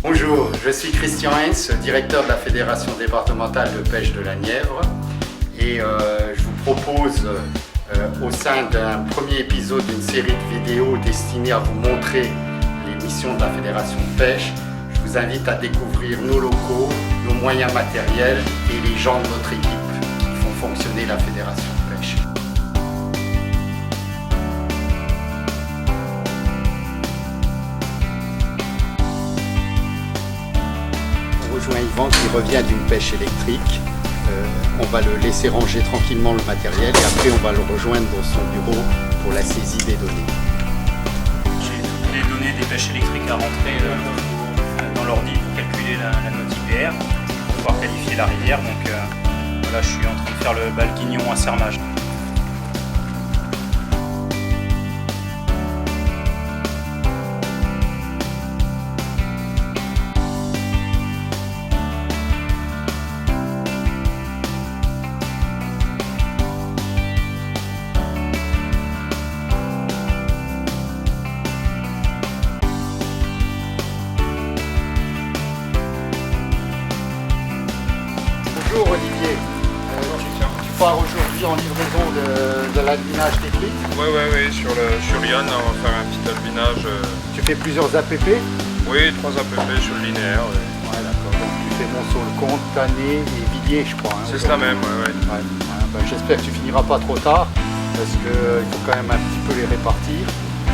Bonjour, je suis Christian Hens, directeur de la Fédération départementale de pêche de la Nièvre et je vous propose au sein d'un premier épisode d'une série de vidéos destinée à vous montrer les missions de la Fédération de pêche. Je vous invite à découvrir nos locaux, nos moyens matériels et les gens de notre équipe qui font fonctionner la Fédération de pêche. On rejoint Yvan qui revient d'une pêche électrique. On va le laisser ranger tranquillement le matériel et après on va le rejoindre dans son bureau pour la saisie des données. J'ai toutes les données des pêches électriques à rentrer dans l'ordi pour calculer la note IPR, pour pouvoir qualifier la rivière. Donc voilà, je suis en train de faire le balquignon à sermage. Bonjour Olivier, tu pars aujourd'hui en livraison de l'albinage technique. Oui, sur Lyon, on va faire un petit albinage. Tu fais plusieurs APP. Oui, 3 APP sur le linéaire. Oui. Ouais, d'accord, donc tu fais Monceau-le-Comte, Tanné et Villiers je crois. C'est cela même, oui. Ben, j'espère que tu finiras pas trop tard parce qu'il faut quand même un petit peu les répartir.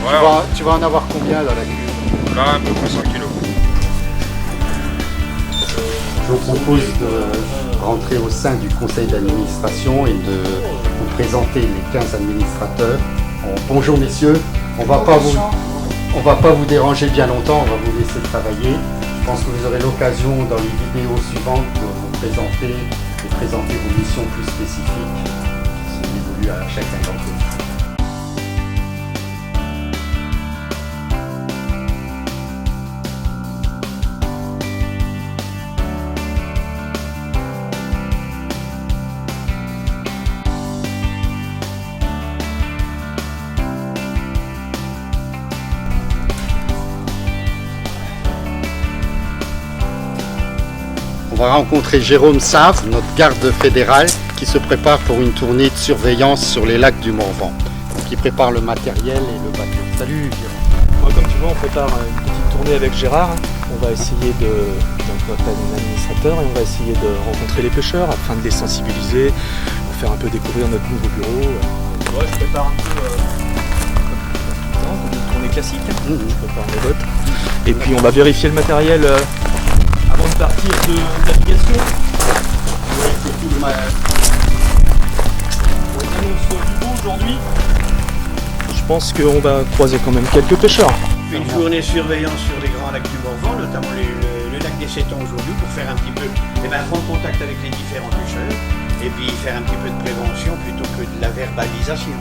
Ouais, Tu vas en avoir combien dans la cuve? là, à peu près 100 kilos. Je vous propose de rentrer au sein du conseil d'administration et de vous présenter les 15 administrateurs. Bonjour messieurs, on va pas vous déranger bien longtemps, on va vous laisser travailler. Je pense que vous aurez l'occasion dans les vidéos suivantes de vous présenter et présenter vos missions plus spécifiques qui sont dévolues à chacun d'entre vous. On va rencontrer Jérôme Savre, notre garde fédéral, qui se prépare pour une tournée de surveillance sur les lacs du Morvan. Donc il prépare le matériel et le bateau. Salut Jérôme. Moi, comme tu vois, on prépare une petite tournée avec Gérard. On va essayer donc notre administrateur, et on va essayer de rencontrer les pêcheurs afin de les sensibiliser, pour faire un peu découvrir notre nouveau bureau. Ouais, je prépare un peu comme une tournée classique. Je prépare mes bottes. Et puis on va vérifier le matériel avant de partir de navigation. Oui, c'est tout le On annonce du beau aujourd'hui. Je pense qu'on va croiser quand même quelques pêcheurs. Une journée de surveillance sur les grands lacs du Morvan, notamment le lac des Sétons aujourd'hui, pour faire un petit peu, prendre contact avec les différents pêcheurs et puis faire un petit peu de prévention plutôt que de la verbalisation.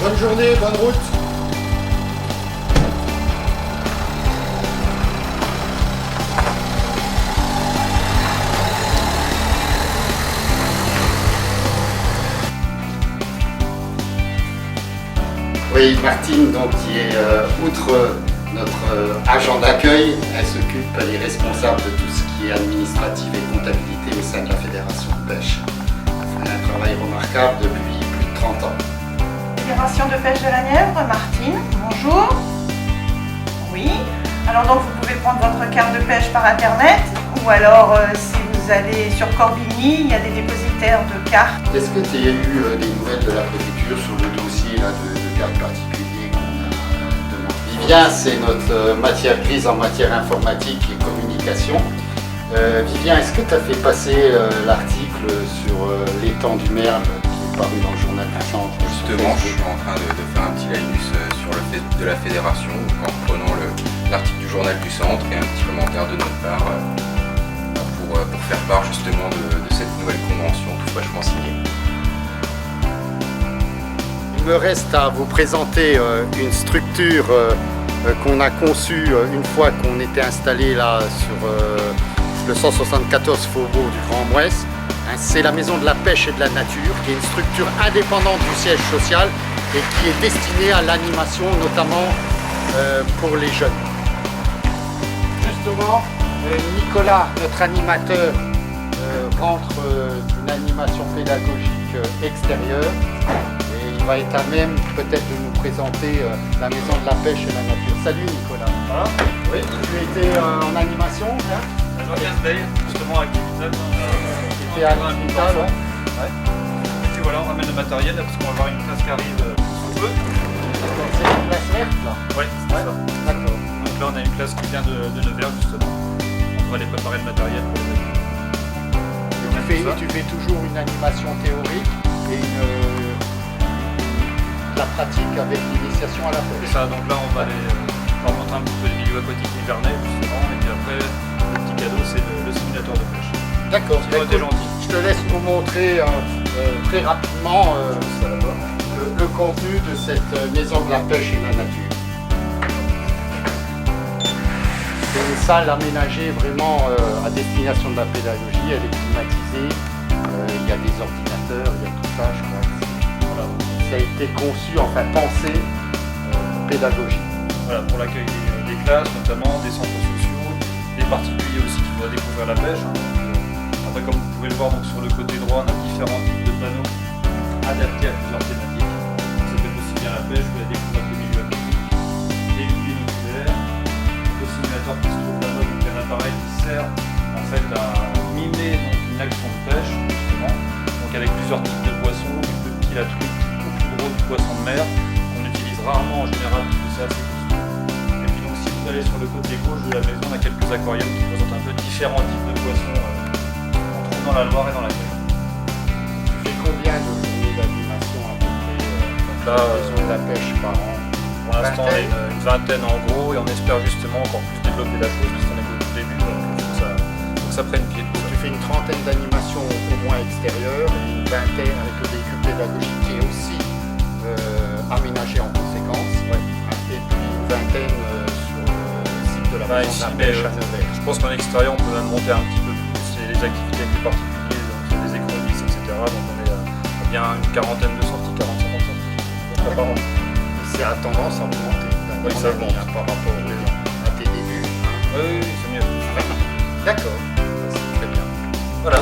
Bonne journée, bonne route. Oui, Martine, donc, qui est outre notre agent d'accueil, elle s'occupe, elle est responsable de tout ce qui est administratif et comptabilité au sein de la Fédération de pêche. Elle fait un travail remarquable depuis plus de 30 ans. Fédération de pêche de la Nièvre, Martine, bonjour. Oui, alors donc vous pouvez prendre votre carte de pêche par internet ou alors si vous allez sur Corbigny, il y a des dépositaires de cartes. Est-ce que tu as eu des nouvelles de la préfecture sur le dossier là, de cartes particuliers qu'on a demandé? Vivien, c'est notre matière grise en matière informatique et communication. Vivien, est-ce que tu as fait passer l'article sur l'étang du Merle qui est paru dans le journal du Centre? Justement, je suis en train de faire un petit laïus sur le fait de la fédération, en reprenant l'article du journal du Centre et un petit commentaire de notre part pour faire part justement de cette nouvelle convention tout fraîchement signée. Il me reste à vous présenter une structure qu'on a conçue une fois qu'on était installé là sur le 174 faubourg du Grand Ouest. C'est la maison de la pêche et de la nature, qui est une structure indépendante du siège social et qui est destiné à l'animation, notamment pour les jeunes. Justement, Nicolas, notre animateur, rentre d'une animation pédagogique extérieure et il va être à même peut-être de nous présenter la maison de la pêche et la nature. Salut Nicolas. Voilà. Oui, tu étais en animation là? Je reviens de veille, justement avec Vital. Tu étais à Vital, ouais. Et puis voilà, on ramène le matériel là, parce qu'on va avoir une classe qui arrive sous peu. C'est une place verte là? Oui, c'est ça. D'accord. Donc là, on a une classe qui vient de Nevers justement. On va aller préparer le matériel pour les animaux. Tu fais toujours une animation théorique et la pratique avec l'initiation à la C'est pêche. ça, donc là on va aller leur montrer un petit peu les milieux aquatiques hivernais justement, et puis après le petit cadeau c'est le simulateur de pêche. D'accord, Ils ont été gentils. je te laisse nous montrer très rapidement le contenu de cette maison de la pêche et de la nature. C'est une salle aménagée vraiment à destination de la pédagogie, elle est climatisée, il y a des ordinateurs, il y a tout ça, je crois. Voilà. Ça a été conçu, enfin pensé, pédagogique. Voilà, pour l'accueil des classes, notamment des centres sociaux, des particuliers aussi qui voudraient découvrir la pêche. Après, comme vous pouvez le voir donc, sur le côté droit, on a différents types de panneaux adaptés à plusieurs thématiques. Ça peut être aussi bien la pêche que la découverte de milieux aquatiques, des binoculaires, le simulateur qui se trouve là-bas, donc un appareil qui sert en fait à mimer donc, une action de pêche, justement, donc avec plusieurs types de poissons, du plus petit la truite au plus gros du poisson de mer, qu'on utilise rarement en général parce que c'est assez costaud. Et puis donc si vous allez sur le côté gauche de la maison, on a quelques aquariums qui présentent un peu différents types de poissons qu'on trouve dans la Loire et dans la Creuse. Tu fais combien de journées d'animation à peu près Donc là, maison de la pêche par an? pour l'instant, on a une vingtaine en gros et on espère justement encore plus développer la chose parce qu'on est au tout début, donc il faut que ça prenne pied. Tu fais une trentaine d'animations au moins extérieures et une vingtaine avec le véhicule pédagogique qui est aussi aménagé en conséquence. Ouais. Et puis une vingtaine sur le site de la maison Ici, de la mais pêche à Nevers. je pense qu'en extérieur, on peut même monter un petit peu plus les activités avec les particuliers, donc c'est des écrevisses, etc. Donc on est à bien une quarantaine de sorties, 40-50 sorties. Donc, par an. C'est à tendance à augmenter Oui, ça augmente. par rapport à tes débuts. Oui, c'est mieux. D'accord, c'est très bien. Voilà.